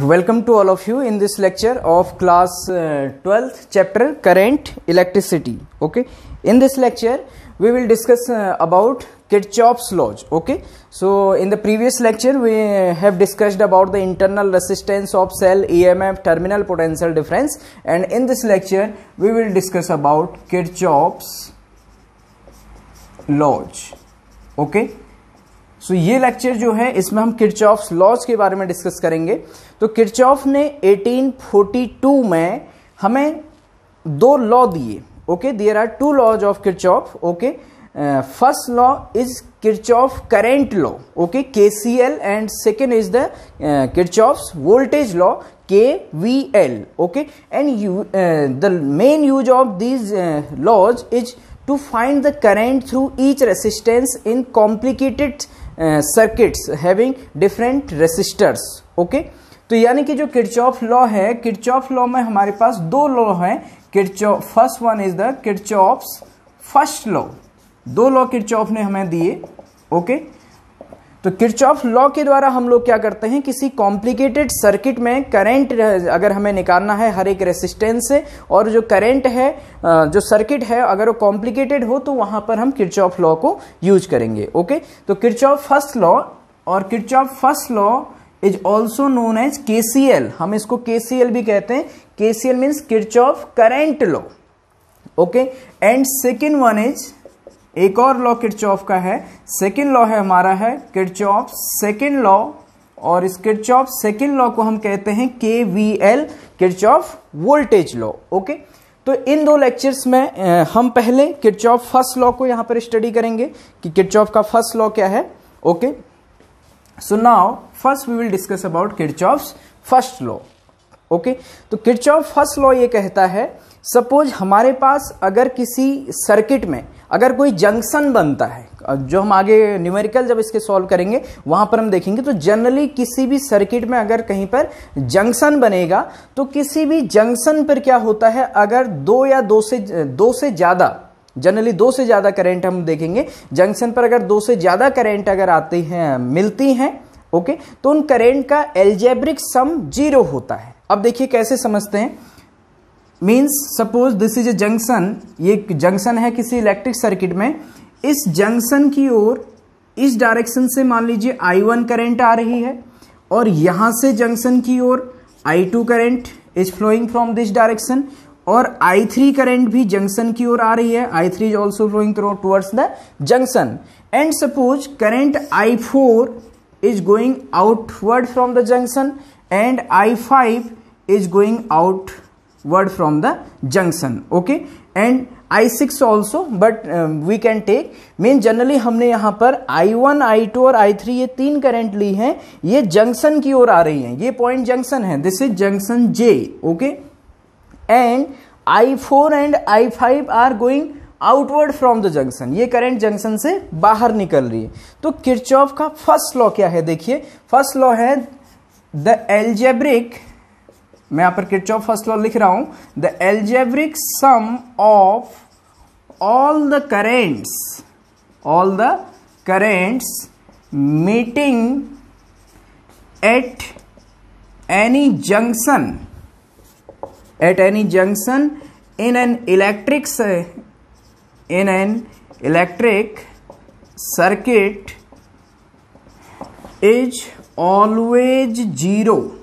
Welcome to all of you in this lecture of class 12th chapter current electricity. Okay, in this lecture we will discuss about Kirchhoff's laws. Okay, so in the previous lecture we have discussed about the internal resistance of cell, EMF, terminal potential difference, and in this lecture we will discuss about Kirchhoff's laws. Okay, सो ये lecture जो है इसमें हम Kirchhoff's laws के बारे में discuss करेंगे। तो किरचॉफ ने 1842 में हमें दो लॉ दिए। Okay, there are two laws of Kirchhoff. Okay, first law is Kirchhoff current law, okay, KCL, and second is the Kirchhoff's voltage law, KVL. Okay, and the main use of these laws is to find the current through each resistance in complicated circuits having different resistors. Okay, तो यानी कि जो Kirchhoff law है, Kirchhoff law में हमारे पास दो law है। Kirchhoff first one is the Kirchhoff's first law. दो लॉ किरचॉफ ने हमें दिए। ओके, तो किरचॉफ लॉ के द्वारा हम लोग क्या करते हैं, किसी कॉम्प्लिकेटेड सर्किट में करंट अगर हमें निकालना है हर एक रेसिस्टेंस से, और जो करंट है जो सर्किट है अगर वो कॉम्प्लिकेटेड हो तो वहां पर हम किरचॉफ लॉ को यूज करेंगे। ओके, तो किरचॉफ फर्स्ट लॉ और Kirchhoff first law is also known as KCL। हम इसको KCL भी कहते हैं। KCL means Kirchhoff current law. Okay, and second one is, एक और लॉ किरचॉफ का है, सेकेंड लॉ है हमारा है किरचॉफ सेकेंड लॉ, और इस किरचॉफ सेकेंड लॉ को हम कहते हैं KVL, Kirchhoff voltage law. Okay, तो इन दो लेक्चर्स में हम पहले किरचॉफ फर्स्ट लॉ को यहां पर स्टडी करेंगे कि किरचॉफ का फर्स्ट लॉ क्या है। Okay, so now first we will discuss about Kirchhoff's first law. Okay, तो किरचॉफ फर्स्ट लॉ ये कहता है, सपोज हमारे पास अगर किसी सर्किट में अगर कोई जंक्शन बनता है, जो हम आगे न्यूमेरिकल जब इसके सॉल्व करेंगे वहां पर हम देखेंगे, तो जनरली किसी भी सर्किट में अगर कहीं पर जंक्शन बनेगा तो किसी भी जंक्शन पर क्या होता है, अगर दो से ज्यादा, जनरली दो से ज्यादा करंट हम देखेंगे जंक्शन पर, अगर दो से ज्यादा करंट अगर आती हैं मिलती हैं, ओके, तो उन करंट का एल्जेब्रिक सम 0 होता है। अब देखिए कैसे समझते हैं। Means suppose this is a junction, ये जंक्शन है किसी इलेक्ट्रिक सर्किट में। इस जंक्शन की ओर इस डायरेक्शन से मान लीजिए I1 करंट आ रही है, और यहां से जंक्शन की ओर I2 current is flowing from this direction, और I3 करंट भी जंक्शन की ओर आ रही है। I3 is also flowing towards the junction, and suppose current I4 is going outward from the junction and I5 is going outward from the junction. Okay, and I6 also, but we can take, mean generally हमने यहाँ पर I1, I2 और I3 ये तीन current ली हैं, ये junction की ओर आ रही हैं। ये पॉइंट जंक्शन है, this is junction J. Okay, and I4 and I5 are going outward from the junction, ये करंट जंक्शन से बाहर निकल रही है। तो किरचॉफ का फर्स्ट लॉ क्या है, देखिए फर्स्ट लॉ है द एल्जेब्रिक, मैं यहां पर किरचॉफ फर्स्ट लॉ लिख रहा हूं, the algebraic sum of all the currents meeting at any junction in an electric circuit is always zero.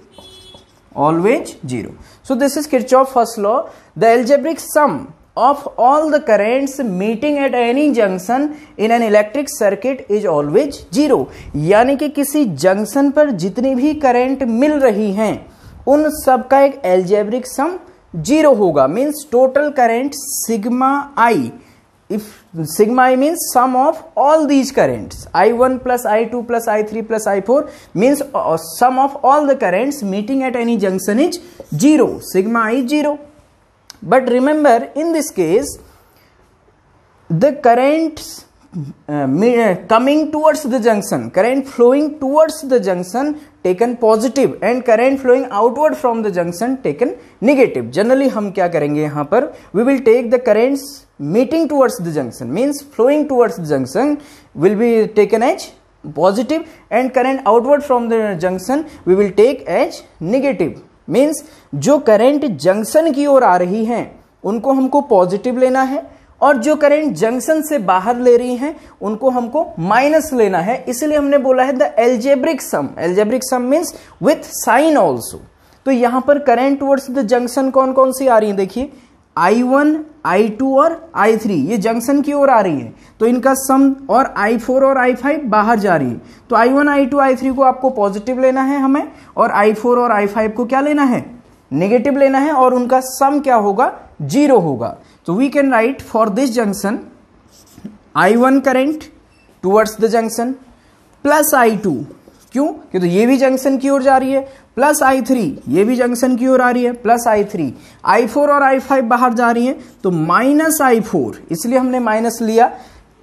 So this is Kirchhoff first law. The algebraic sum of all the currents meeting at any junction in an electric circuit is always zero. यानी कि किसी junction पर जितनी भी current मिल रही हैं उन सब का एक एल्जेब्रिक सम 0 होगा। Means total current sigma I, if sigma I means sum of all these currents, I1 plus I2 plus I3 plus I4 means sum of all the currents meeting at any junction is 0, sigma I 0. But remember in this case the currents coming towards the junction, current flowing towards the junction taken positive and current flowing outward from the junction taken negative. Generally हम क्या करेंगे यहाँ पर, we will take the currents meeting towards the junction, means flowing towards the junction will be taken as positive and current outward from the junction we will take as negative. Means जो current junction की ओर आ रही हैं उनको हमको positive लेना है और जो करंट जंक्शन से बाहर ले रही हैं उनको हमको माइनस लेना है. इसलिए हमने बोला है the algebraic sum. Algebraic sum means with sign also. तो यहां पर करंट टुवर्ड्स द जंक्शन कौन कौन सी आ रही है, देखिए I1, I2 और I3 ये जंक्शन की ओर आ रही है तो इनका सम, और I4 और I5 बाहर जा रही है. तो I1, I2, I3 को आपको पॉजिटिव लेना है हमें, और I4 और I5 को क्या लेना है, नेगेटिव लेना है, और उनका सम क्या होगा, 0 होगा. तो we can write for this junction I1 current towards the junction plus I2, क्यों, क्योंकि ये भी जंक्शन की ओर जा रही है, प्लस I3 ये भी जंक्शन की ओर आ रही है, प्लस I3, I4 और I5 बाहर जा रही है तो माइनस I4, इसलिए हमने माइनस लिया.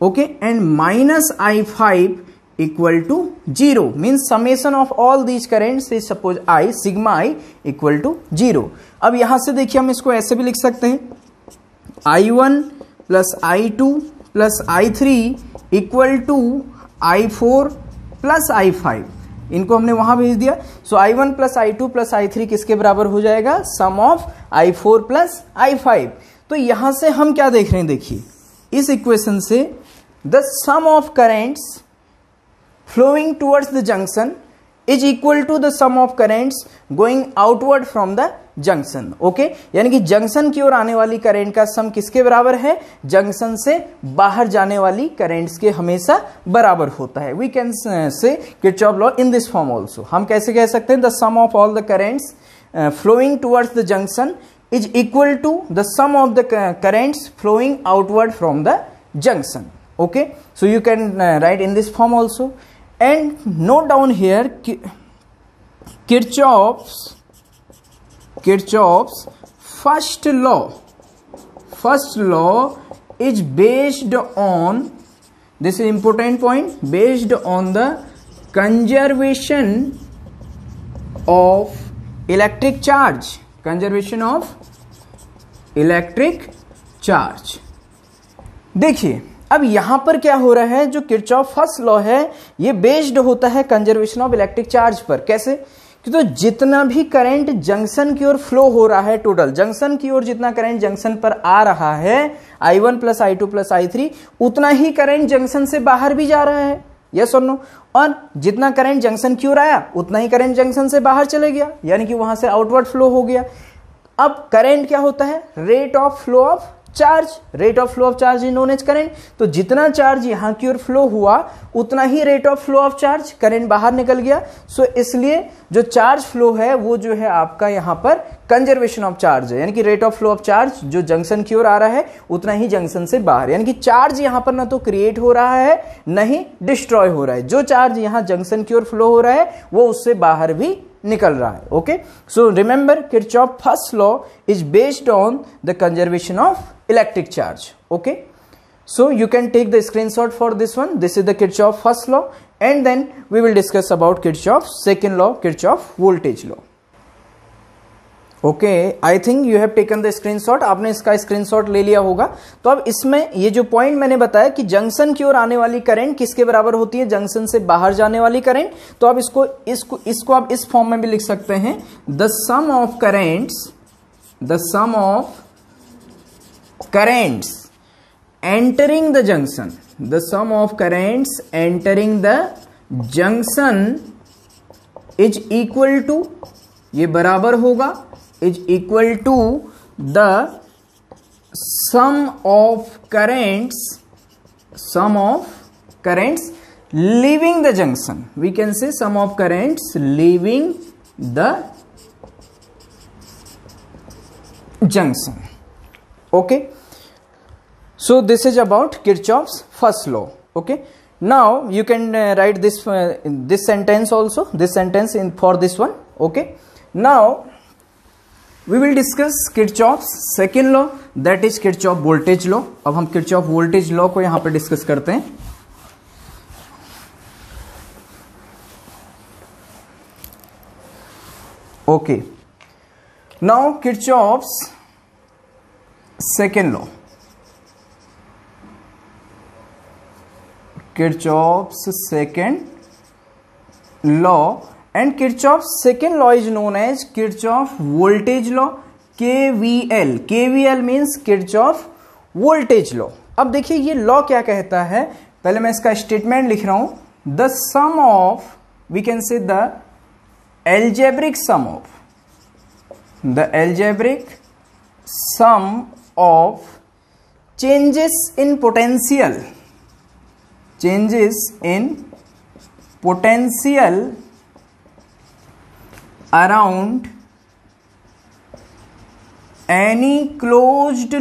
Okay, and minus I5 equal to 0 means summation of all these currents is suppose I sigma I equal to 0. अब यहां से देखिए हम इसको ऐसे भी लिख सकते हैं I1 plus I2 plus I3 equal to I4 plus I5. इनको हमने वहां भेज दिया. सो I1 plus I2 plus I3 किसके बराबर हो जाएगा, सम ऑफ I4 प्लस I5. तो यहां से हम क्या देख रहे हैं, देखिए इस इक्वेशन से the sum of currents flowing towards the junction is equal to the sum of currents going outward from the junction. Okay, यानी कि जंक्शन की ओर आने वाली करंट का सम किसके बराबर है, जंक्शन से बाहर जाने वाली करंट्स के हमेशा बराबर होता है. We can say Kirchhoff law in this form also. हम कैसे कह सकते हैं, the sum of all the currents flowing towards the junction is equal to the sum of the currents flowing outward from the junction. Okay, so you can write in this form also. And note down here Kirchhoff's first law is based on, this is important point, based on the conservation of electric charge. Conservation of electric charge. देखिए अब यहां पर क्या हो रहा है, जो Kirchhoff first law है ये बेस्ड होता है कंजर्वेशन ऑफ इलेक्ट्रिक चार्ज पर. कैसे, कि तो जितना भी करंट जंक्शन की ओर फ्लो हो रहा है, टोटल जंक्शन की ओर जितना करंट जंक्शन पर आ रहा है I1 plus I2 plus I3, उतना ही करंट जंक्शन से बाहर भी जा रहा है. यस और नो, और जितना करंट जंक्शन की ओर आया उतना ही करंट जंक्शन से बाहर चले गया, यानी कि वहां से आउटवर्ड फ्लो हो गया. अब करंट क्या होता है, rate of flow of charge. Rate of flow of charge is known as current. तो जितना चार्ज यहां की ओर फ्लो हुआ उतना ही rate of flow of charge, current बाहर निकल गया. सो इसलिए जो चार्ज फ्लो है वो जो है आपका यहां पर कंजर्वेशन ऑफ चार्ज है, यानी कि rate of flow of charge जो जंक्शन की ओर आ रहा है उतना ही जंक्शन से बाहर, यानी कि चार्ज यहां पर ना तो क्रिएट हो रहा है न ही डिस्ट्रॉय हो रहा है. जो चार्ज यहां जंक्शन की ओर फ्लो हो रहा है वो उससे बाहर भी निकल रहा है. Okay, so remember Kirchhoff first law is based on the conservation of electric charge. Okay, so you can take the screenshot for this one. This is the Kirchhoff first law, and then we will discuss about Kirchhoff's second law, Kirchhoff voltage law. Okay, I think you have taken the screenshot. आपने इसका screenshot ले लिया होगा. तो अब इसमें ये जो पॉइंट मैंने बताया कि जंक्शन की ओर आने वाली करंट किसके बराबर होती है, जंक्शन से बाहर जाने वाली करंट. तो अब इसको आप इस फॉर्म में भी लिख सकते हैं, the sum of currents, the sum of currents entering the junction, the sum of currents entering the junction is equal to, ये बराबर होगा, is equal to the sum of currents leaving the junction. We can say sum of currents leaving the junction. Okay, so this is about Kirchhoff's first law. Okay, now you can write this sentence also, this sentence in for this one. Okay, now we will discuss Kirchhoff's second law, that is Kirchhoff voltage law. अब हम Kirchhoff voltage law को यहां पर discuss करते हैं. Okay, now Kirchhoff's second law, Kirchhoff's second law, and Kirchhoff's second law is known as Kirchhoff voltage law, KVL. KVL means Kirchhoff voltage law. अब देखिए ये लॉ क्या कहता है, पहले मैं इसका स्टेटमेंट लिख रहा हूं. The sum of, we can say the algebraic sum of changes in potential around any closed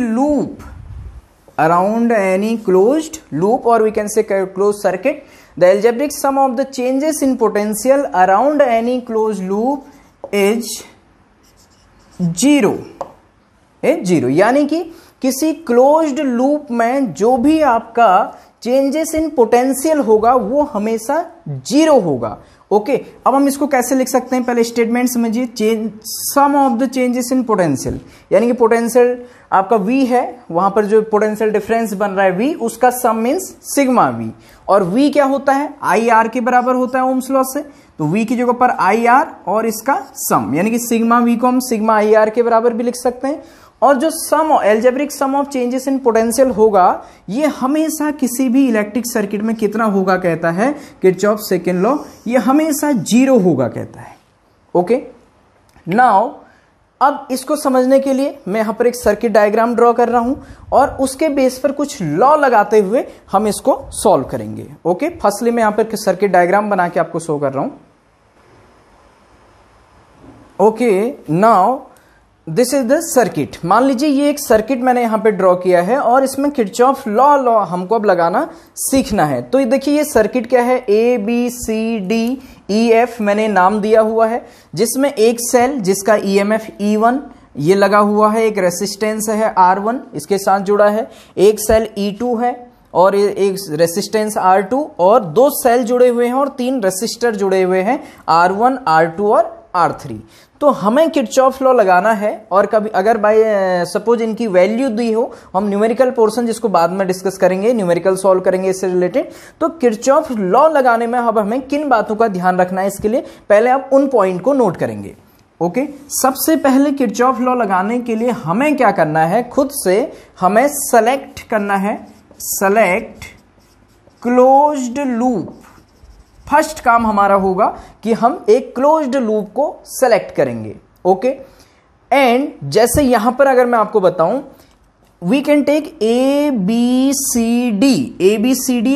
loop, or we can say closed circuit. The algebraic sum of the changes in potential around any closed loop is zero. यानी कि किसी closed loop में जो भी आपका changes in potential होगा वो हमेशा जीरो होगा. ओके, अब हम इसको कैसे लिख सकते हैं, पहले स्टेटमेंट समझिए. Sum of the changes in potential, यानी कि पोटेंशियल आपका V है, वहां पर जो पोटेंशियल डिफरेंस बन रहा है V, उसका सम मीन्स सिग्मा V. और V क्या होता है, IR के बराबर होता है ओम्स लॉ से. तो V की जगह पर IR और इसका सम, यानी कि सिग्मा V को हम सिग्मा IR के बराबर भी लिख सकते हैं. और जो sum, algebraic sum of changes in potential होगा, ये हमेशा किसी भी इलेक्ट्रिक सर्किट में कितना होगा कहता है किरचॉफ सेकंड लॉ, ये हमेशा जीरो होगा कहता है. ओके, नाउ अब इसको समझने के लिए मैं यहां पर एक सर्किट डायग्राम ड्रॉ कर रहा हूं और उसके बेस पर कुछ लॉ लगाते हुए हम इसको सॉल्व करेंगे. ओके, फर्स्टली मैं यहां पर सर्किट डायग्राम बना के आपको शो कर रहा हूं. Okay, now this is the circuit. मान लीजिए ये एक सर्किट मैंने यहां पे ड्रॉ किया है और इसमें किरचॉफ लॉ हमको अब लगाना सीखना है. तो देखिए ये सर्किट क्या है, ABCDEF मैंने नाम दिया हुआ है, जिसमें एक सेल जिसका EMF E1 ये लगा हुआ है, एक रेसिस्टेंस है R1 इसके साथ जुड़ा है, एक सेल E2 है और एक रेसिस्टेंस R2, और दो सेल जुड़े हुए हैं और 3 रेसिस्टर जुड़े हुए हैं R1, R2 और R3. तो हमें किरचॉफ लॉ लगाना है. और कभी अगर बाय सपोज इनकी वैल्यू दी हो, हम न्यूमेरिकल पोर्शन जिसको बाद में डिस्कस करेंगे, न्यूमेरिकल सॉल्व करेंगे इससे रिलेटेड. तो किरचॉफ लॉ लगाने में अब हमें किन बातों का ध्यान रखना है, इसके लिए पहले आप उन पॉइंट को नोट करेंगे. ओके, सबसे पहले किरचॉफ लॉ लगाने के लिए हमें क्या करना है, खुद से हमें सेलेक्ट करना है, सेलेक्ट क्लोज्ड लूप. फर्स्ट काम हमारा होगा कि हम एक क्लोज्ड लूप को सेलेक्ट करेंगे. ओके, एंड जैसे यहां पर अगर मैं आपको बताऊं, वी कैन टेक ABCD.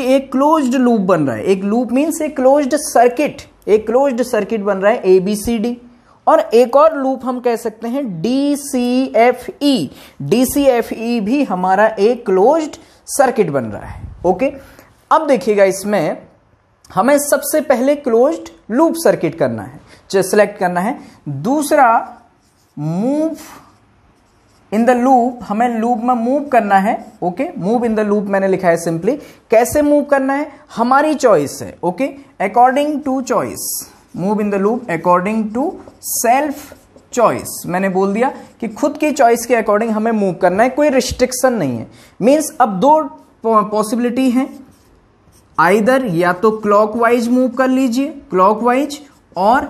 एक क्लोज्ड लूप बन रहा है. एक लूप मीन्स एक क्लोज्ड सर्किट, एक क्लोज्ड सर्किट बन रहा है ABCD. और एक और लूप हम कह सकते हैं DCFE भी हमारा एक क्लोज्ड सर्किट बन रहा है. ओके, अब देखिएगा इसमें हमें सबसे पहले क्लोज्ड लूप सर्किट करना है, जो सिलेक्ट करना है. दूसरा, मूव इन द लूप, हमें लूप में मूव करना है. Okay, move in the loop मैंने लिखा है सिंपली. कैसे मूव करना है हमारी चॉइस है. Okay, according to choice, move in the loop according to self choice. मैंने बोल दिया कि खुद की चॉइस के अकॉर्डिंग हमें मूव करना है, कोई रिस्ट्रिक्शन नहीं है. मीन्स अब दो पॉसिबिलिटी है, आइदर या तो क्लॉकवाइज मूव कर लीजिए, क्लॉकवाइज, और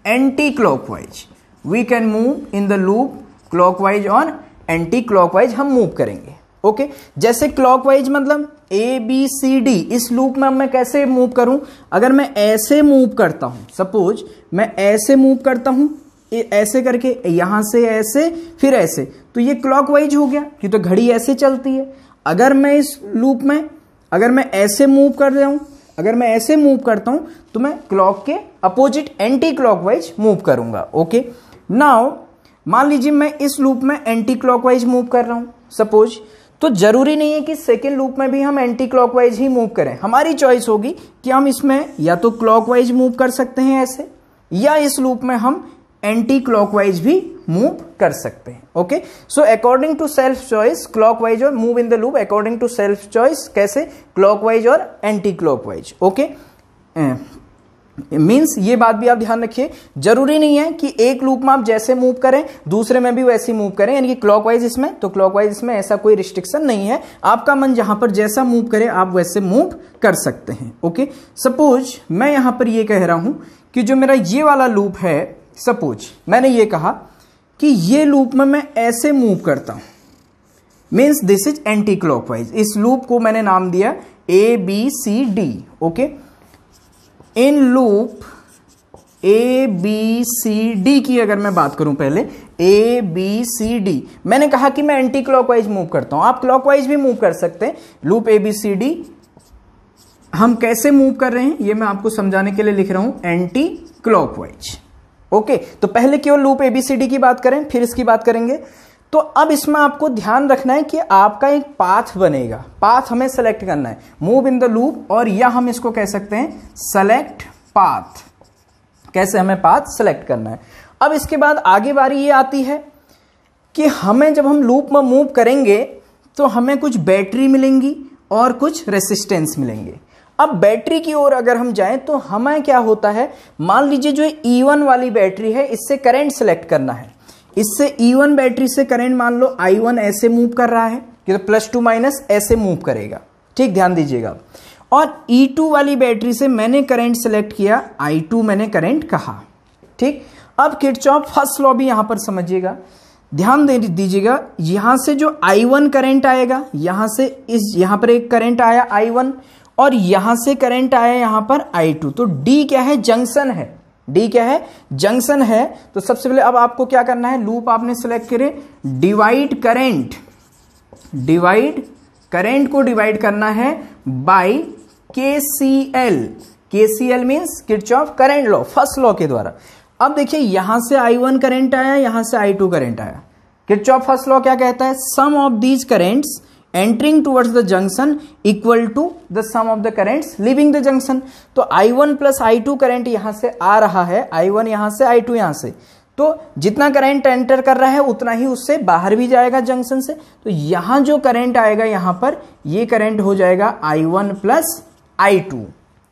anti clockwise. We can move in the loop clockwise और एंटी क्लॉकवाइज हम मूव करेंगे. ओके, जैसे क्लॉकवाइज मतलब ABCD, इस लूप में मैं कैसे मूव करूं, अगर मैं ऐसे मूव करता हूं, सपोज मैं ऐसे मूव करता हूं, ऐसे करके यहां से ऐसे फिर ऐसे, तो ये क्लॉकवाइज हो गया, ये तो घड़ी ऐसे चलती है. अगर मैं इस लूप में अगर मैं ऐसे मूव कर रहा हूं, अगर मैं ऐसे मूव करता हूं, तो मैं क्लॉक के अपोजिट एंटी क्लॉकवाइज मूव करूंगा. ओके, नाउ मान लीजिए मैं इस लूप में एंटी क्लॉकवाइज मूव कर रहा हूं सपोज, तो जरूरी नहीं है कि सेकेंड लूप में भी हम एंटी क्लॉकवाइज ही मूव करें. हमारी चॉइस होगी कि हम इसमें या तो क्लॉकवाइज मूव कर सकते हैं ऐसे, या इस लूप में हम एंटी क्लॉकवाइज भी मूव कर सकते हैं. Okay, so according to self choice clockwise और move in the loop according to self choice, कैसे क्लॉकवाइज और एंटी क्लॉकवाइज. ओके, मीन्स ये बात भी आप ध्यान रखिए, जरूरी नहीं है कि एक लूप में आप जैसे मूव करें दूसरे में भी वैसे मूव करें, यानी कि क्लॉकवाइज इसमें तो क्लॉकवाइज इसमें, ऐसा कोई रिस्ट्रिक्शन नहीं है। आपका मन जहां पर जैसा मूव करे आप वैसे मूव कर सकते हैं। ओके, सपोज मैं यहां पर ये कह रहा हूं कि जो मेरा ये वाला लूप है, सपोज मैंने ये कहा कि ये लूप में मैं ऐसे मूव करता हूं, means this is anti clockwise. इस लूप को मैंने नाम दिया ABCD। Okay, in loop ABCD की अगर मैं बात करूं, पहले ABCD मैंने कहा कि मैं एंटी क्लॉकवाइज मूव करता हूं, आप क्लॉकवाइज भी मूव कर सकते हैं। लूप ABCD हम कैसे मूव कर रहे हैं ये मैं आपको समझाने के लिए लिख रहा हूं, एंटी क्लॉकवाइज। ओके, तो पहले केवल लूप ABCD की बात करें, फिर इसकी बात करेंगे। तो अब इसमें आपको ध्यान रखना है कि आपका एक पाथ बनेगा, पाथ हमें सेलेक्ट करना है, मूव इन द लूप, और या हम इसको कह सकते हैं सेलेक्ट पाथ। कैसे हमें पाथ सेलेक्ट करना है। अब इसके बाद आगे बारी ये आती है कि हमें जब हम लूप में मूव करेंगे तो हमें कुछ बैटरी मिलेंगी और कुछ रेसिस्टेंस मिलेंगे। अब बैटरी की ओर अगर हम जाएं तो हमें क्या होता है, मान लीजिए जो E1 वाली बैटरी है इससे करंट सेलेक्ट करना है। इससे E1 बैटरी से करंट मान लो I1 ऐसे मूव कर रहा है कि तो +2 माइनस ऐसे मूव करेगा, ठीक, ध्यान दीजिएगा। और E2 वाली बैटरी से मैंने करंट सेलेक्ट किया, I2 मैंने करंट कहा, ठीक। अब किरचॉफ फर्स्ट लॉ भी यहां पर समझिएगा, ध्यान दे दीजिएगा। यहां से जो I1 करंट आएगा, यहां से यहां पर एक करंट आया I1 और यहां से करंट आया यहां पर I2, तो D क्या है, जंक्शन है। D क्या है, जंक्शन है। तो सबसे पहले अब आपको क्या करना है, लूप आपने सेलेक्ट करे, डिवाइड करंट को डिवाइड करना है by KCL। KCL means Kirchhoff current law, first law के द्वारा। अब देखिए यहां से I1 करंट आया, यहां से I2 करंट आया। किरचॉफ फर्स्ट लॉ क्या कहता है, sum of these currents entering towards the junction equal to the sum of the currents leaving the junction। तो I1 प्लस I2 करंट यहां से आ रहा है, I1 यहां से I2 यहां से, तो जितना करंट एंटर कर रहा है उतना ही उससे बाहर भी जाएगा जंक्शन से। तो यहां जो करंट आएगा यहां पर ये करंट हो जाएगा I1 प्लस I2।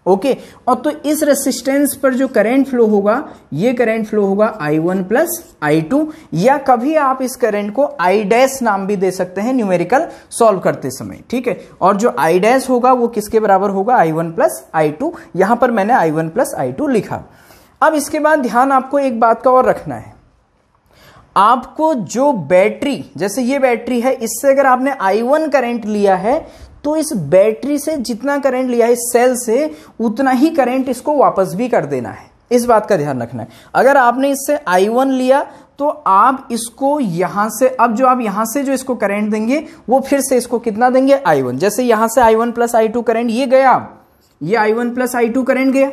ओके, और तो इस रेसिस्टेंस पर जो करंट फ्लो होगा ये करंट फ्लो होगा I1 प्लस I2, या कभी आप इस करंट को I डैश नाम भी दे सकते हैं न्यूमेरिकल सॉल्व करते समय, ठीक है। और जो I डैश होगा वो किसके बराबर होगा, I1 प्लस I2। यहां पर मैंने I1 प्लस I2 लिखा। अब इसके बाद ध्यान आपको एक बात का और रखना है, आपको जो बैटरी, जैसे ये बैटरी है, इससे अगर आपने I1 करंट लिया है तो इस बैटरी से जितना करंट लिया है इस सेल से उतना ही करंट इसको वापस भी कर देना है। इस बात का ध्यान रखना है। अगर आपने इससे I1 लिया तो आप इसको यहां से, अब जो आप यहां से जो इसको करंट देंगे वो फिर से इसको कितना देंगे, I1। जैसे यहां से I1 प्लस I2 करंट ये गया, ये I1 प्लस I2 करंट गया,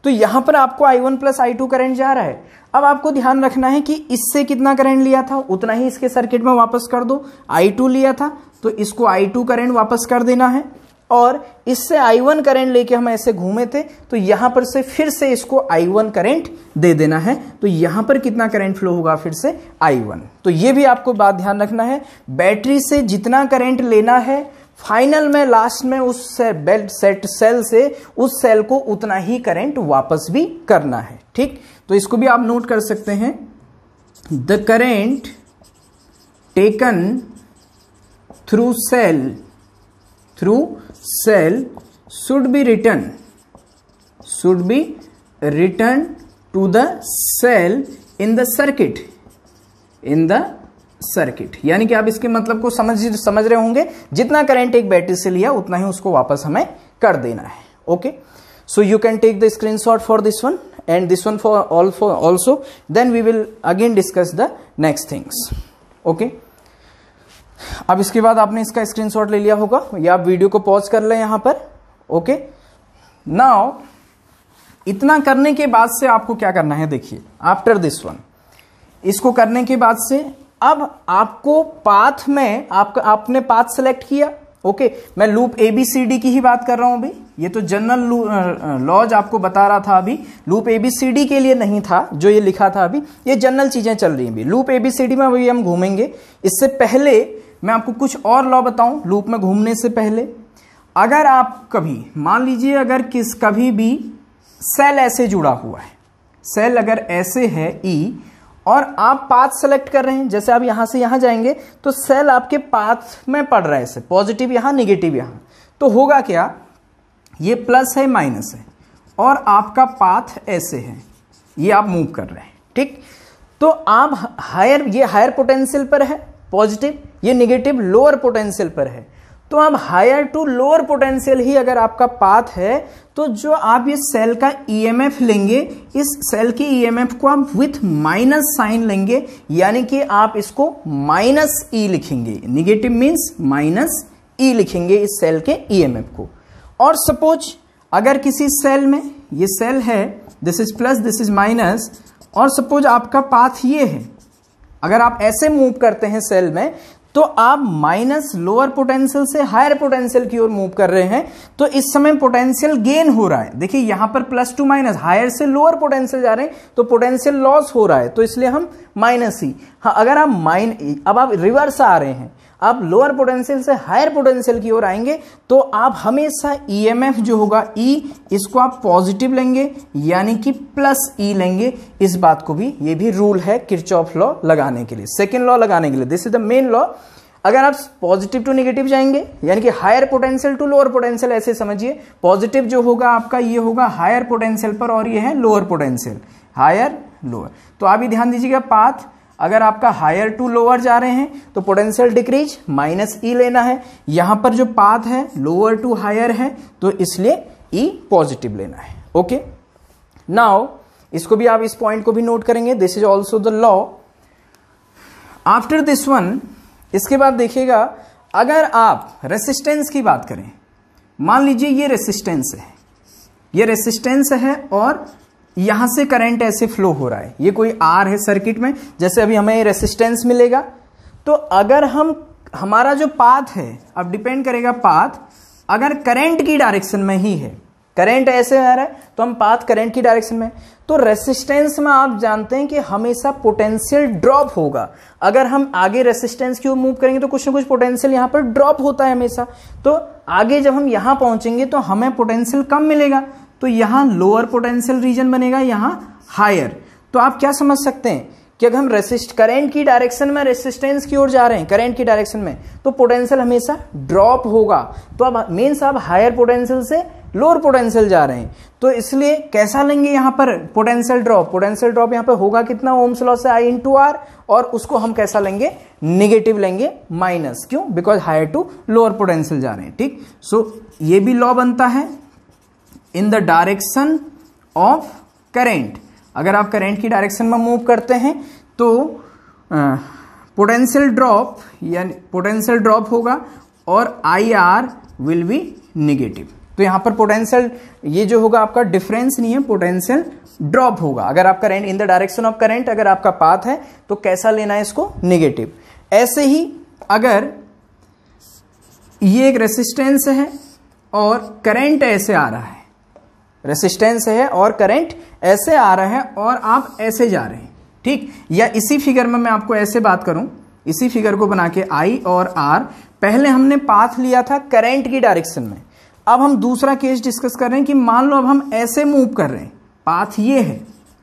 तो यहां पर आपको I1 प्लस I2 करंट जा रहा है। अब आपको ध्यान रखना है कि इससे कितना करंट लिया था उतना ही इसके सर्किट में वापस कर दो। I2 लिया था तो इसको I2 करंट वापस कर देना है, और इससे I1 करंट लेके हम ऐसे घूमे थे तो यहां पर से फिर से इसको I1 करंट दे देना है। तो यहां पर कितना करंट फ्लो होगा, फिर से I1। तो ये भी आपको बात ध्यान रखना है, बैटरी से जितना करंट लेना है फाइनल में लास्ट में उस सेट सेल से उस सेल को उतना ही करंट वापस भी करना है, ठीक। तो इसको भी आप नोट कर सकते हैं, the current taken through cell should be returned to the cell in the circuit। यानी कि आप इसके मतलब को समझ रहे होंगे, जितना करंट एक बैटरी से लिया उतना ही उसको वापस हमें कर देना है। Okay, so you can take the screenshot for this one and this one for also, then we will again discuss the next things. Okay, अब इसके बाद आपने इसका स्क्रीनशॉट ले लिया होगा, या आप वीडियो को पॉज कर लें यहां पर। ओके, नाउ इतना करने के बाद से आपको क्या करना है, देखिए आफ्टर दिस वन, इसको करने के बाद से अब आपको पाथ में आपने पाथ सेलेक्ट किया। ओके, मैं लूप ABCD की ही बात कर रहा हूं अभी, ये तो जनरल लॉज आपको बता रहा था, अभी लूप ABCD के लिए नहीं था जो ये लिखा था, अभी ये जनरल चीजें चल रही हैं। अभी लूप ABCD में अभी हम घूमेंगे। इससे पहले मैं आपको कुछ और लॉ बताऊं लूप में घूमने से पहले। अगर आप कभी मान लीजिए अगर कभी भी सेल ऐसे जुड़ा हुआ है, सेल अगर ऐसे है ई और आप पाथ सेलेक्ट कर रहे हैं, जैसे आप यहां से यहां जाएंगे तो सेल आपके पाथ में पड़ रहा है, ऐसे पॉजिटिव यहां नेगेटिव यहां, तो होगा क्या, ये प्लस है माइनस है और आपका पाथ ऐसे है, ये आप मूव कर रहे हैं, ठीक। तो आप हायर, ये हायर पोटेंशियल पर है पॉजिटिव, ये नेगेटिव लोअर पोटेंशियल पर है, तो आप हायर टू लोअर पोटेंशियल ही अगर आपका पाथ है तो जो आप ये सेल का ईएमएफ लेंगे, इस सेल की ईएमएफ को आप विथ माइनस साइन लेंगे, यानी कि आप इसको माइनस ई लिखेंगे, नेगेटिव मीन्स माइनस ई लिखेंगे इस सेल के ईएमएफ को। और सपोज अगर किसी सेल में, ये सेल है, this is plus this is minus, और सपोज आपका पाथ ये है, अगर आप ऐसे मूव करते हैं सेल में तो आप माइनस लोअर पोटेंशियल से हायर पोटेंशियल की ओर मूव कर रहे हैं, तो इस समय पोटेंशियल गेन हो रहा है। देखिए यहां पर प्लस टू माइनस, हायर से लोअर पोटेंशियल जा रहे हैं तो पोटेंशियल लॉस हो रहा है, तो इसलिए हम माइनस ही। हाँ, अगर आप अब आप रिवर्स आ रहे हैं, आप लोअर पोटेंशियल से हायर पोटेंशियल की ओर आएंगे तो आप हमेशा ईएमएफ जो होगा ई, इसको आप पॉजिटिव लेंगे, यानी कि प्लस ई लेंगे। इस बात को भी, ये भी रूल है किरचॉफ लॉ लगाने के लिए, सेकेंड लॉ लगाने के लिए, this is the main law. अगर आप पॉजिटिव टू नेगेटिव जाएंगे, यानी कि higher potential to lower potential, ऐसे समझिए, पॉजिटिव जो होगा आपका ये होगा हायर पोटेंशियल पर और ये है लोअर पोटेंशियल, हायर लोअर। तो आप भी ध्यान दीजिएगा, पाथ अगर आपका हायर टू लोअर जा रहे हैं तो पोटेंशियल डिक्रीज, माइनस ई लेना है। यहां पर जो पाथ है लोअर टू हायर है तो इसलिए ई पॉजिटिव लेना है। ओके, नाउ इसको भी आप, इस पॉइंट को भी नोट करेंगे, this is also the law. After this one, इसके बाद देखिएगा, अगर आप रेसिस्टेंस की बात करें, मान लीजिए ये रेसिस्टेंस है, ये रेसिस्टेंस है और यहां से करंट ऐसे फ्लो हो रहा है, ये कोई आर है सर्किट में, जैसे अभी हमें रेसिस्टेंस मिलेगा, तो अगर हम, हमारा जो पाथ है, अब डिपेंड करेगा पाथ, अगर करंट की डायरेक्शन में ही है, करंट ऐसे आ रहा है तो हम पाथ करंट की डायरेक्शन में, तो रेसिस्टेंस में आप जानते हैं कि हमेशा पोटेंशियल ड्रॉप होगा। अगर हम आगे रेसिस्टेंस की ओर मूव करेंगे तो कुछ ना कुछ पोटेंशियल यहां पर ड्रॉप होता है हमेशा, तो आगे जब हम यहां पहुंचेंगे तो हमें पोटेंशियल कम मिलेगा, तो यहां लोअर पोटेंशियल रीजन बनेगा, यहां हायर। तो आप क्या समझ सकते हैं कि अगर हम करंट की डायरेक्शन में रेसिस्टेंस की ओर जा रहे हैं, करंट की डायरेक्शन में, तो पोटेंशियल हमेशा ड्रॉप होगा। तो अब मीन्स आप हायर पोटेंशियल से लोअर पोटेंशियल जा रहे हैं, तो इसलिए कैसा लेंगे यहां पर पोटेंशियल ड्रॉप, पोटेंशियल ड्रॉप यहां पर होगा कितना, ओम्स लॉ से I इंटू आर, और उसको हम कैसा लेंगे, नेगेटिव लेंगे, माइनस। क्यों? Because higher to lower potential जा रहे हैं, ठीक। सो ये भी लॉ बनता है in the direction of current. अगर आप करंट की डायरेक्शन में मूव करते हैं तो पोटेंशियल ड्रॉप, यानी पोटेंशियल ड्रॉप होगा और I R will be negative. तो यहां पर पोटेंशियल, ये जो होगा आपका डिफरेंस नहीं है, पोटेंशियल ड्रॉप होगा। अगर आप current in the direction of current, अगर आपका पाथ है तो कैसा लेना है इसको, नेगेटिव। ऐसे ही अगर ये एक रेसिस्टेंस है और करंट ऐसे आ रहा है, रेसिस्टेंस है और करंट ऐसे आ रहा है और आप ऐसे जा रहे हैं, ठीक। या इसी फिगर में मैं आपको ऐसे बात करूं, इसी फिगर को बना के आई और आर, पहले हमने पाथ लिया था करंट की डायरेक्शन में, अब हम दूसरा केस डिस्कस कर रहे हैं कि मान लो अब हम ऐसे मूव कर रहे हैं, पाथ ये है,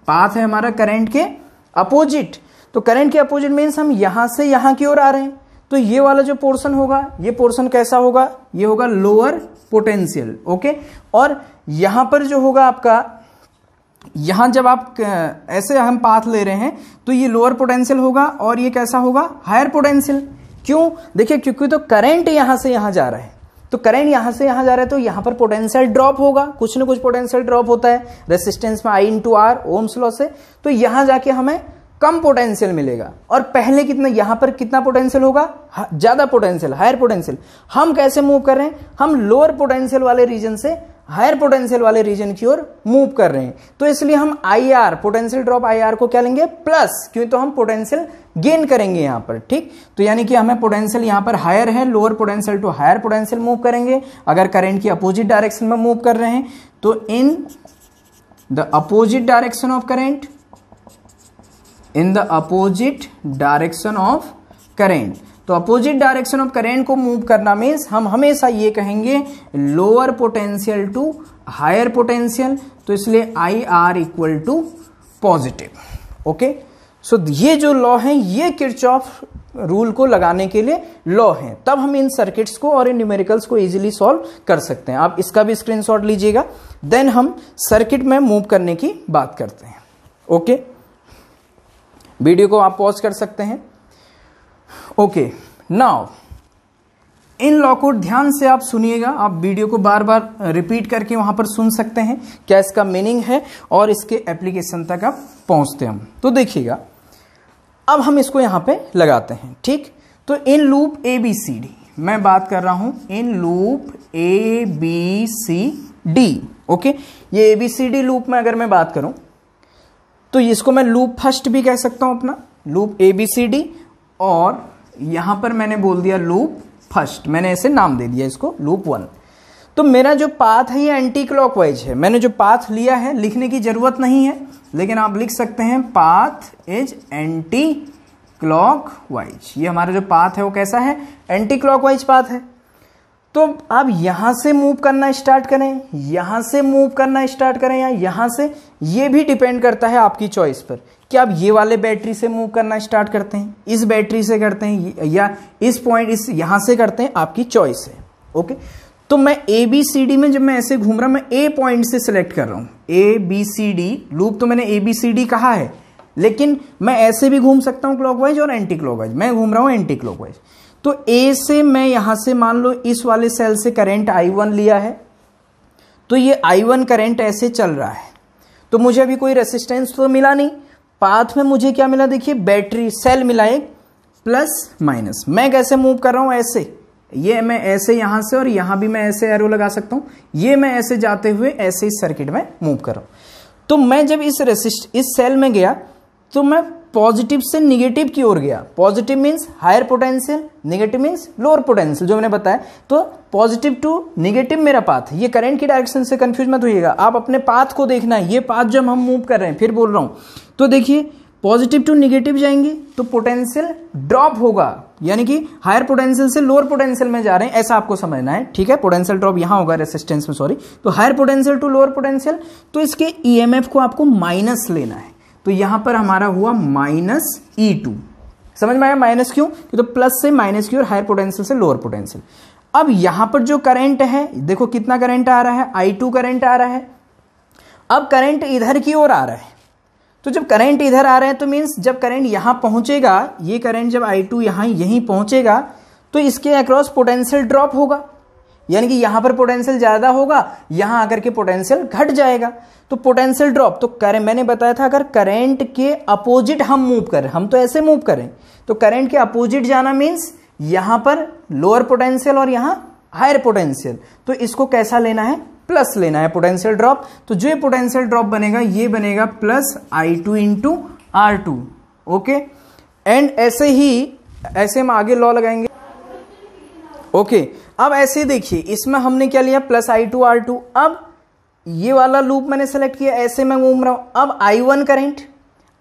पाथ है हमारा करंट के अपोजिट, तो करंट के अपोजिट मीन्स हम यहां से यहां की ओर आ रहे हैं, तो ये वाला जो पोर्शन होगा, ये पोर्शन कैसा होगा, ये होगा लोअर पोटेंशियल, ओके। और यहां पर जो होगा आपका, यहां जब आप ऐसे हम पाथ ले रहे हैं तो ये लोअर पोटेंशियल होगा और ये कैसा होगा, हायर पोटेंशियल। क्यों? देखिए, क्योंकि तो करंट यहां से यहां जा रहा है, तो करंट यहां से यहां जा रहा है तो यहां पर पोटेंशियल ड्रॉप होगा, कुछ ना कुछ पोटेंशियल ड्रॉप होता है रेसिस्टेंस में, I into R, Ohm's law से, तो यहां जाके हमें कम पोटेंशियल मिलेगा। और पहले कितना, यहां पर कितना पोटेंशियल होगा, ज्यादा पोटेंशियल, हायर पोटेंशियल। हम कैसे मूव कर रहे हैं, हम लोअर पोटेंशियल वाले रीजन से हायर पोटेंशियल वाले रीजन की ओर मूव कर रहे हैं, तो इसलिए हम I R, potential drop I R को क्या लेंगे, प्लस, क्यों, तो हम पोटेंशियल गेन करेंगे यहां पर, ठीक। तो यानी कि हमें पोटेंशियल यहां पर हायर है, lower potential to higher potential move करेंगे। अगर करंट की अपोजिट डायरेक्शन में मूव कर रहे हैं तो in the opposite direction of current, in the opposite direction of current, तो अपोजिट डायरेक्शन ऑफ करंट को मूव करना मीन्स हम हमेशा ये कहेंगे lower potential to higher potential. तो इसलिए I R equal to positive. Okay, so ये जो लॉ है ये किरचॉफ रूल को लगाने के लिए लॉ है, तब हम इन सर्किट्स को और इन न्यूमेरिकल्स को इजीली सॉल्व कर सकते हैं। आप इसका भी स्क्रीनशॉट लीजिएगा, देन हम सर्किट में मूव करने की बात करते हैं। ओके, वीडियो को आप पॉज कर सकते हैं। ओके, नाउ इन लॉ को ध्यान से आप सुनिएगा, आप वीडियो को बार बार रिपीट करके वहां पर सुन सकते हैं क्या इसका मीनिंग है और इसके एप्लीकेशन तक आप पहुंचते हैं। तो देखिएगा, अब हम इसको यहां पे लगाते हैं। ठीक, तो in loop A B C D, मैं बात कर रहा हूं in loop A B C D. Okay, ये A B C D loop में अगर मैं बात करूं तो इसको मैं लूप फर्स्ट भी कह सकता हूं, अपना loop A B C D, और यहां पर मैंने बोल दिया लूप फर्स्ट, मैंने ऐसे नाम दे दिया इसको लूप 1। तो मेरा जो पाथ है ये एंटी क्लॉकवाइज है, मैंने जो पाथ लिया है लिखने की जरूरत नहीं है, लेकिन आप लिख सकते हैं पाथ इज एंटी क्लॉकवाइज। ये हमारा जो पाथ है वो कैसा है, एंटी क्लॉकवाइज पाथ है। तो आप यहां से मूव करना स्टार्ट करें, यहां से मूव करना स्टार्ट करें, या यहां से, ये भी डिपेंड करता है आपकी चॉइस पर कि आप ये वाले बैटरी से मूव करना स्टार्ट करते हैं, इस बैटरी से करते हैं, या इस पॉइंट इस यहां से करते हैं, आपकी चॉइस है। ओके, तो मैं ए बी सी डी में जब मैं ऐसे घूम रहा हूं, मैं ए पॉइंट से सिलेक्ट कर रहा हूं, A B C D loop, तो मैंने ए बी सी डी कहा है, लेकिन मैं ऐसे भी घूम सकता हूं क्लॉकवाइज और एंटी क्लॉकवाइज। मैं घूम रहा हूं एंटी क्लॉकवाइज। तो ए से मैं यहां से मान लो इस वाले सेल से करंट I1 लिया है, तो ये I1 करंट ऐसे चल रहा है, तो मुझे अभी कोई रेसिस्टेंस तो मिला नहीं, पाथ में मुझे क्या मिला, देखिए बैटरी सेल मिला एक प्लस माइनस। मैं कैसे मूव कर रहा हूं, ऐसे, ये मैं ऐसे यहां से, और यहां भी मैं ऐसे एरो लगा सकता हूं, ये मैं ऐसे जाते हुए ऐसे इस सर्किट में मूव कर रहा हूं। तो मैं जब इस सेल में गया तो मैं पॉजिटिव से निगेटिव की ओर गया। Positive means higher potential, negative means lower potential, जो मैंने बताया। तो पॉजिटिव टू निगेटिव मेरा पाथ है। ये करंट की डायरेक्शन से कंफ्यूज मत होइएगा, आप अपने पाथ को देखना है, ये पाथ जब हम मूव कर रहे हैं, फिर बोल रहा हूं, तो देखिए पॉजिटिव टू निगेटिव जाएंगे तो पोटेंशियल ड्रॉप होगा, यानी कि हायर पोटेंशियल से लोअर पोटेंशियल में जा रहे हैं, ऐसा आपको समझना है। ठीक है, पोटेंशियल ड्रॉप यहां होगा रेसिस्टेंस में, सॉरी, तो higher potential to lower potential, तो इसके ईएमएफ को आपको माइनस लेना है। तो यहां पर हमारा हुआ माइनस E2, समझ में आया माइनस क्यों, तो प्लस से माइनस की और हायर पोटेंशियल से लोअर पोटेंशियल। अब यहां पर जो करंट है, देखो कितना करंट आ रहा है, I2 करंट आ रहा है। अब करंट इधर की ओर आ रहा है, तो जब करंट इधर आ रहा है तो मीन्स जब करंट यहां पहुंचेगा, ये करंट जब I2 यहीं पहुंचेगा, तो इसके अक्रॉस पोटेंशियल ड्रॉप होगा, यानी कि यहां पर पोटेंशियल ज्यादा होगा, यहां आकर के पोटेंशियल घट जाएगा, तो पोटेंशियल ड्रॉप। तो मैंने बताया था अगर करंट के अपोजिट हम मूव करें, हम तो ऐसे मूव करें, तो करंट के अपोजिट जाना मीन्स यहां पर लोअर पोटेंशियल और यहां हायर पोटेंशियल, तो इसको कैसा लेना है, प्लस लेना है पोटेंशियल ड्रॉप। तो जो पोटेंशियल ड्रॉप बनेगा ये बनेगा plus I2 into R2। Okay, and ऐसे हम आगे लॉ लगाएंगे। ओके, अब ऐसे देखिए, इसमें हमने क्या लिया, प्लस I2 R2। अब ये वाला लूप मैंने सेलेक्ट किया, ऐसे मैं घूम रहा हूं, अब I1 करंट,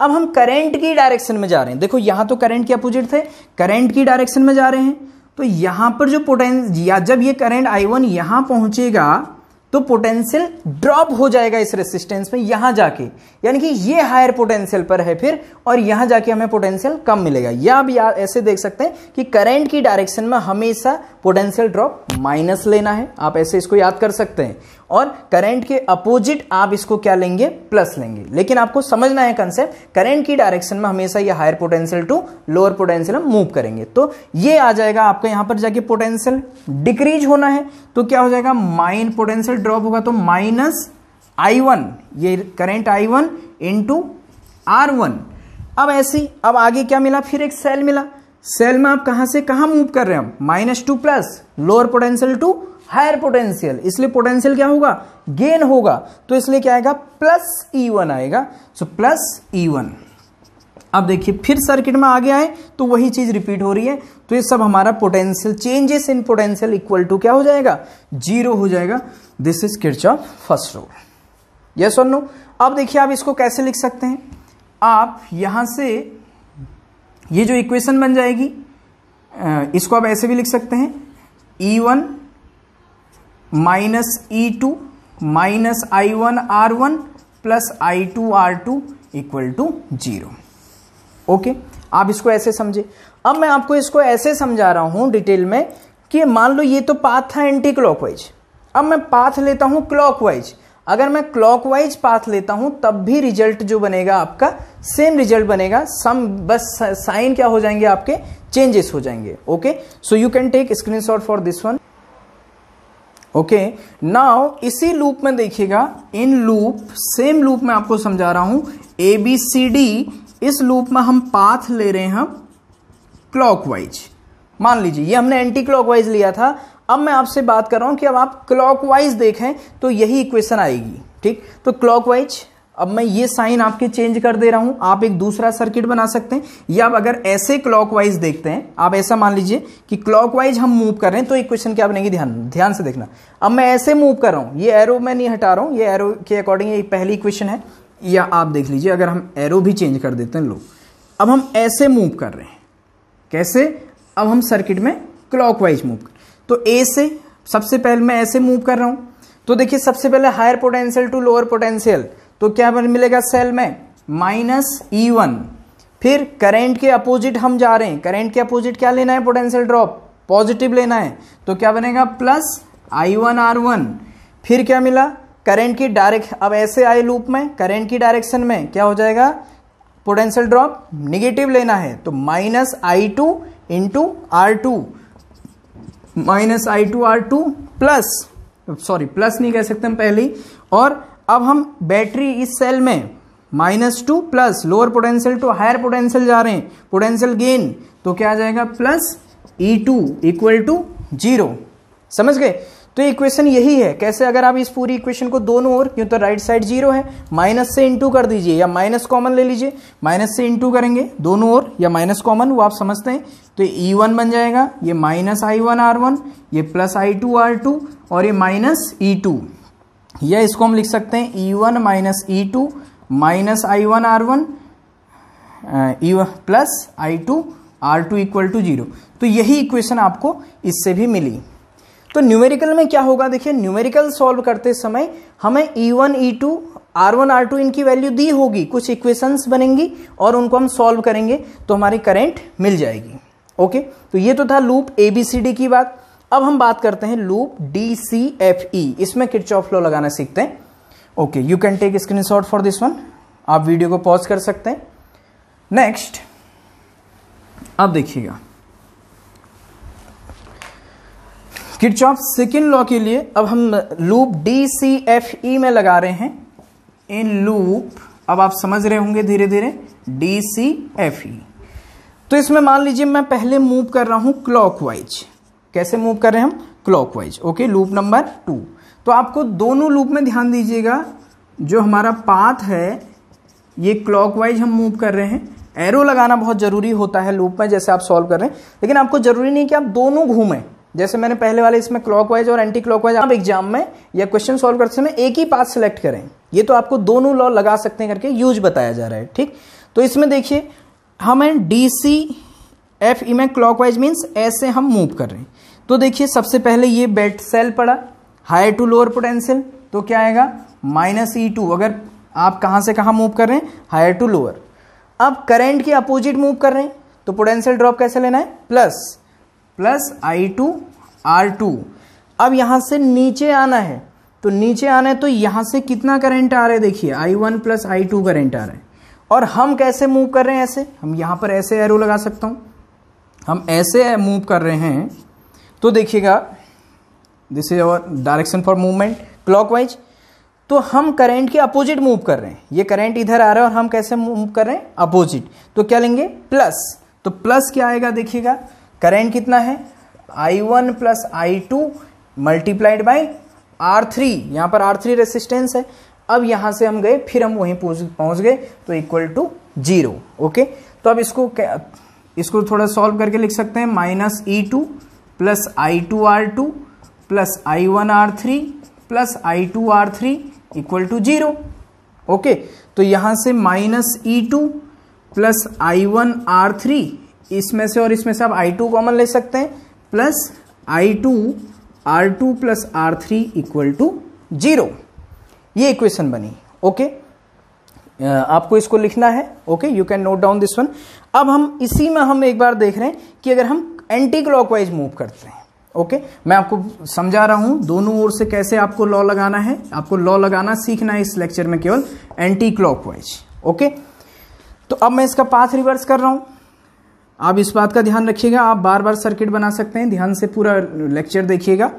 अब हम करंट की डायरेक्शन में जा रहे हैं। देखो यहां तो करंट के अपोजिट थे, करंट की डायरेक्शन में जा रहे हैं, तो यहां पर जो पोटेंशियल, जब ये करंट I1 यहां पहुंचेगा तो पोटेंशियल ड्रॉप हो जाएगा इस रेसिस्टेंस में यहां जाके, यानी कि ये हायर पोटेंशियल पर है फिर, और यहां जाके हमें पोटेंशियल कम मिलेगा। या आप ऐसे देख सकते हैं कि करंट की डायरेक्शन में हमेशा पोटेंशियल ड्रॉप माइनस लेना है, आप ऐसे इसको याद कर सकते हैं, और करंट के अपोजिट आप इसको क्या लेंगे, प्लस लेंगे। लेकिन आपको समझना है कंसेप्ट, करंट की डायरेक्शन में हमेशा ये higher potential to lower potential move करेंगे, तो ये आ जाएगा आपका यहां पर जाके पोटेंशियल डिक्रीज होना है, तो क्या हो जाएगा, माइन पोटेंशियल ड्रॉप होगा, तो माइनस I1, ये करंट I1 इंटू R1। अब ऐसी, अब आगे क्या मिला, फिर एक सेल मिला, सेल में आप कहां से कहां मूव कर रहे हैं, minus to plus, lower potential to higher potential, इसलिए पोटेंशियल क्या होगा, गेन होगा, तो इसलिए क्या आएगा, प्लस E1 आएगा, सो प्लस E1। अब देखिए फिर सर्किट में आगे आए तो वही चीज रिपीट हो रही है, तो ये सब हमारा potential, changes in potential equal to क्या हो जाएगा, 0 हो जाएगा। This is Kirchhoff first rule, yes और नो। अब देखिए आप इसको कैसे लिख सकते हैं, आप यहां से ये जो इक्वेशन बन जाएगी, इसको आप ऐसे भी लिख सकते हैं, E1 minus E2 minus I1R1 plus I2R2 equal to 0। Okay, आप इसको ऐसे समझे। अब मैं आपको इसको ऐसे समझा रहा हूं डिटेल में कि मान लो ये तो पाथ था एंटी क्लॉकवाइज, अब मैं पाथ लेता हूं क्लॉकवाइज। अगर मैं क्लॉकवाइज पाथ लेता हूं तब भी रिजल्ट जो बनेगा आपका सेम रिजल्ट बनेगा, सम बस साइन क्या हो जाएंगे आपके, चेंजेस हो जाएंगे। Okay, so you can take screenshot for this one. Okay, now इसी लूप में देखिएगा, इन लूप सेम लूप में आपको समझा रहा हूं ABCD, इस लूप में हम पाथ ले रहे हैं क्लॉकवाइज। मान लीजिए ये हमने एंटी क्लॉकवाइज लिया था, अब मैं आपसे बात कर रहा हूं कि अब आप क्लॉकवाइज देखें तो यही इक्वेशन आएगी। ठीक, तो क्लॉकवाइज अब मैं ये साइन आपके चेंज कर दे रहा हूं, आप एक दूसरा सर्किट बना सकते हैं, या अगर ऐसे क्लॉकवाइज देखते हैं, आप ऐसा मान लीजिए कि क्लॉकवाइज हम मूव कर रहे हैं तो इक्वेशन क्या बनेगी, ध्यान से देखना। अब मैं ऐसे मूव कर रहा हूं, ये एरो मैं नहीं हटा रहा हूं, ये एरो के अकॉर्डिंग ये पहली इक्वेशन है, या आप देख लीजिए अगर हम एरो भी चेंज कर देते हैं, लो अब हम ऐसे मूव कर रहे हैं, कैसे, अब हम सर्किट में क्लॉकवाइज मूव कर, तो ए से सबसे पहले मैं ऐसे मूव कर रहा हूं, तो देखिए सबसे पहले higher potential to lower potential, तो क्या मिलेगा सेल में -E1। फिर करंट के अपोजिट हम जा रहे हैं, करंट के अपोजिट क्या लेना है, पोटेंशियल ड्रॉप पॉजिटिव लेना है, तो क्या बनेगा प्लस I1R1। फिर क्या मिला, करंट की डायरेक्ट, अब ऐसे आए लूप में, करंट की डायरेक्शन में क्या हो जाएगा, पोटेंशियल ड्रॉप निगेटिव लेना है, तो -I2 into R2, -I2R2 plus, sorry plus नहीं कह सकते हम पहले ही, और अब हम बैटरी इस सेल में -2 plus lower potential to higher potential जा रहे हैं, पोटेंशियल गेन, तो क्या आ जाएगा प्लस E2 इक्वल टू 0। समझ गए, तो इक्वेशन यही है। कैसे, अगर आप इस पूरी इक्वेशन को दोनों ओर, क्यों तो राइट साइड 0 है, माइनस से इंटू कर दीजिए, या माइनस कॉमन ले लीजिए, माइनस से इंटू करेंगे दोनों ओर, या माइनस कॉमन वो आप समझते हैं, तो E1 बन जाएगा, ये -I1R1, ये प्लस I2R2, और ये -E2, या इसको हम लिख सकते हैं E1 -E2 -I1R1 plus I2R2 equal to 0। तो यही इक्वेशन आपको इससे भी मिली। तो न्यूमेरिकल में क्या होगा, देखिए न्यूमेरिकल सॉल्व करते समय हमें E1 E2 R1 R2 इनकी वैल्यू दी होगी, कुछ इक्वेशंस बनेंगी और उनको हम सॉल्व करेंगे तो हमारी करंट मिल जाएगी। ओके, तो ये तो था लूप ABCD की बात। अब हम बात करते हैं लूप DCFE, इसमें किरचॉफ लॉ लगाना सीखते हैं। Okay, you can take screenshot for this one, आप वीडियो को पॉज कर सकते हैं। नेक्स्ट, अब देखिएगा किरचॉफ सेकंड लॉ के लिए अब हम लूप DCFE में लगा रहे हैं। इन लूप, अब आप समझ रहे होंगे धीरे धीरे, DCFE। तो इसमें मान लीजिए मैं पहले मूव कर रहा हूं क्लॉकवाइज। कैसे मूव कर रहे हैं हम, क्लॉकवाइज। Okay, loop number 2। तो आपको दोनों लूप में ध्यान दीजिएगा, जो हमारा पाथ है ये क्लॉकवाइज हम मूव कर रहे हैं। एरो लगाना बहुत जरूरी होता है लूप में, जैसे आप सॉल्व कर रहे हैं, लेकिन आपको जरूरी नहीं कि आप दोनों घूमें। जैसे मैंने पहले वाले इसमें क्लॉकवाइज और एंटी क्लॉकवाइज, आप एग्जाम में या क्वेश्चन सॉल्व करते समय एक ही पाथ सेलेक्ट करें। ये तो आपको दोनों लॉ लगा सकते हैं करके यूज बताया जा रहा है। ठीक, तो इसमें देखिए हमें DCFE में क्लॉकवाइज मीन्स ऐसे हम मूव कर रहे हैं। तो देखिए सबसे पहले ये बेट सेल पड़ा, हायर टू लोअर पोटेंशियल, तो क्या आएगा -E2। अगर आप कहां से कहां मूव कर रहे हैं, हायर टू लोअर। अब करंट के अपोजिट मूव कर रहे हैं, तो पोटेंशियल ड्रॉप कैसे लेना है, प्लस I2R2। अब यहां से नीचे आना है, तो नीचे आना है तो यहां से कितना करंट आ रहा है, देखिए I1 प्लस I2 करंट आ रहा है। और हम कैसे मूव कर रहे हैं, ऐसे, हम यहां पर ऐसे एरो लगा सकता हूं, हम ऐसे मूव कर रहे हैं, तो देखिएगा this is our direction for movement clockwise. तो हम करंट के अपोजिट मूव कर रहे हैं, ये करंट इधर आ रहा है और हम कैसे मूव कर रहे हैं, अपोजिट, तो क्या लेंगे, प्लस। तो प्लस क्या आएगा, देखिएगा करंट कितना है, I1 plus I2 multiplied by R3, यहां पर R3 रेसिस्टेंस है। अब यहां से हम गए, फिर हम वहीं पहुंच गए, तो इक्वल टू 0। ओके, तो अब इसको थोड़ा सॉल्व करके लिख सकते हैं, -E2 plus I2R2 plus I1R3 plus I2R3 equal to 0। Okay, तो यहां से -E2 प्लस I1R3, इसमें से और इसमें से आप I2 कॉमन ले सकते हैं, plus I2R2 plus R3 equal to 0। ये इक्वेशन बनी। ओके, आपको इसको लिखना है। Okay, you can note down this one. अब हम इसी में हम एक बार देख रहे हैं कि अगर हम एंटी क्लॉकवाइज मूव करते हैं। ओके, मैं आपको समझा रहा हूं दोनों ओर से कैसे आपको लॉ लगाना है। आपको लॉ लगाना सीखना है इस लेक्चर में, केवल एंटी क्लॉकवाइज। ओके, तो अब मैं इसका पाथ रिवर्स कर रहा हूं। आप इस बात का ध्यान रखिएगा, आप बार बार सर्किट बना सकते हैं, ध्यान से पूरा लेक्चर देखिएगा।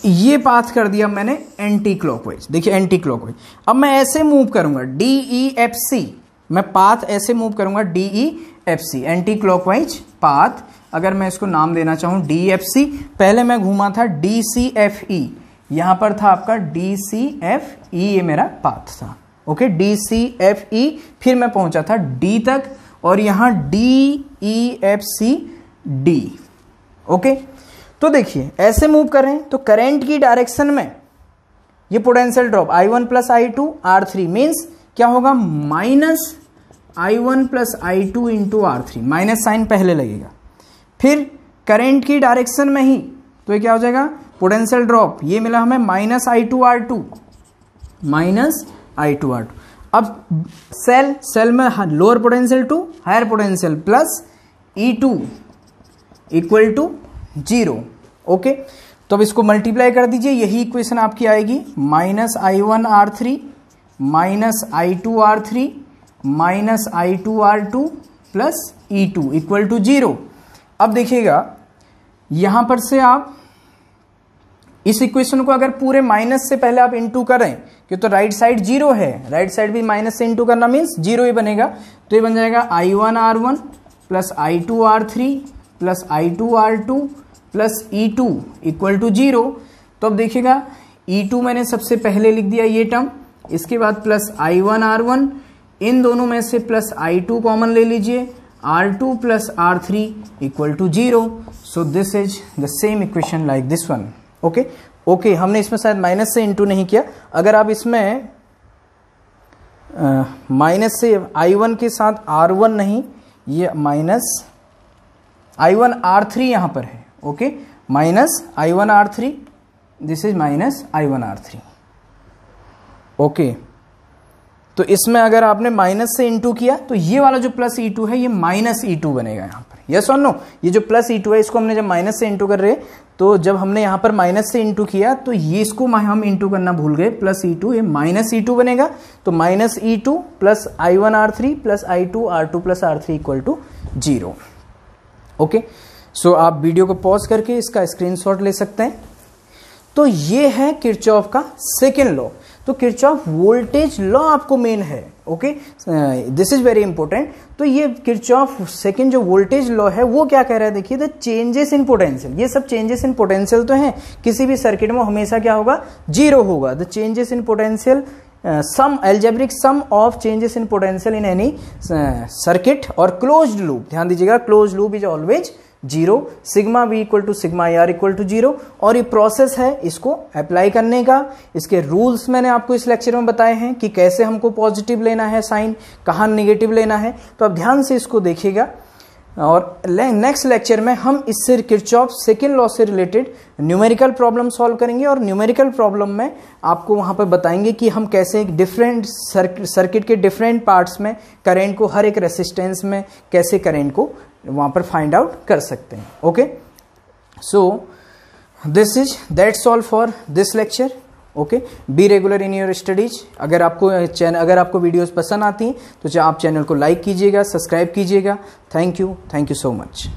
ये पाथ कर दिया मैंने एंटी क्लॉकवाइज। देखिए एंटी क्लॉकवाइज, अब मैं ऐसे मूव करूंगा DEFC, मैं पाथ ऐसे मूव करूंगा DEFC, एंटी क्लॉकवाइज पाथ। अगर मैं इसको नाम देना चाहूं DEFC, पहले मैं घूमा था DCFE, यहां पर था आपका DCFE, ये मेरा पाथ था। ओके, DCFE, फिर मैं पहुंचा था D तक और यहां DEFCD। ओके, तो देखिए ऐसे मूव कर रहे हैं तो करंट की डायरेक्शन में ये potential drop I1 plus I2 R3 means क्या होगा, minus I1 plus I2 into R3, minus sign पहले लगेगा। फिर करंट की डायरेक्शन में ही तो ये क्या हो जाएगा, पोटेंशियल ड्रॉप, ये मिला हमें minus I2 R2, minus I2 R2। अब सेल में lower potential to higher potential plus E2 equal to 0। Okay, तो अब इसको मल्टीप्लाई कर दीजिए, यही इक्वेशन आपकी आएगी, minus I1 R3 minus I2 R3 minus I2 R2 plus E2 equal to 0। अब देखिएगा यहां पर से आप इस इक्वेशन को अगर पूरे माइनस से पहले आप इनटू करें, कि तो राइट साइड 0 है, राइट साइड भी माइनस से इनटू करना मीन्स 0 ही बनेगा। तो ये बन जाएगा I1 R1 plus I2 R3 plus I2 R2 plus E2 equal to 0। तो अब देखिएगा E2 मैंने सबसे पहले लिख दिया ये टर्म, इसके बाद प्लस I1 R1, इन दोनों में से प्लस I2 कॉमन ले लीजिए, R2 plus R3 equal to 0। So this is the same equation like this one. Okay okay, हमने इसमें शायद माइनस से इंटू नहीं किया। अगर आप इसमें माइनस से I1 के साथ R1 नहीं, ये माइनस I1 R3 यहां पर है। Okay, minus I1 R3, this is minus I1 R3। Okay, तो इसमें अगर आपने माइनस से इंटू किया तो ये वाला जो प्लस E2 है ये माइनस E2 बनेगा यहाँ पर। यस और नो, ये जो प्लस E2 है इसको हमने जब माइनस से इंटू कर रहे हैं, तो जब हमने यहाँ पर माइनस से इंटू किया तो ये इसको हम इंटू करना भूल गए, प्लस E2, ये माइनस E2 बनेगा। तो minus E2 plus I1 R3 plus I2 R2 plus R3 equal to 0। Okay, so आप वीडियो को पॉज करके इसका स्क्रीनशॉट ले सकते हैं। तो ये है किरचॉफ का सेकेंड लॉ। तो किरचॉफ वोल्टेज लॉ आपको मेन है। Okay, this is very important. तो ये किरचॉफ सेकेंड जो वोल्टेज लॉ है वो क्या कह रहा है, देखिए द चेंजेस इन पोटेंशियल। ये सब चेंजेस इन पोटेंशियल तो हैं, किसी भी सर्किट में हमेशा क्या होगा, 0 होगा। The changes in potential sum algebraic sum of changes in potential in any circuit और क्लोज्ड लूप। ध्यान दीजिएगा, closed loop is always 0, sigma V equal to sigma R equal to 0। और ये प्रोसेस है इसको अप्लाई करने का। इसके रूल्स मैंने आपको इस लेक्चर में बताए हैं कि कैसे हमको पॉजिटिव लेना है साइन, कहाँ नेगेटिव लेना है। तो आप ध्यान से इसको देखिएगा और नेक्स्ट लेक्चर में हम इससे किरचॉफ सेकेंड लॉ से रिलेटेड न्यूमेरिकल प्रॉब्लम सॉल्व करेंगे। और न्यूमेरिकल प्रॉब्लम में आपको वहां पर बताएंगे कि हम कैसे डिफरेंट सर्किट के डिफरेंट पार्ट्स में करंट को, हर एक रेसिस्टेंस में कैसे करंट को वहां पर फाइंड आउट कर सकते हैं। Okay, so this is that's all for this lecture. Okay, be regular in your studies. अगर आपको वीडियोस पसंद आती हैं तो आप चैनल को लाइक कीजिएगा, सब्सक्राइब कीजिएगा। Thank you so much.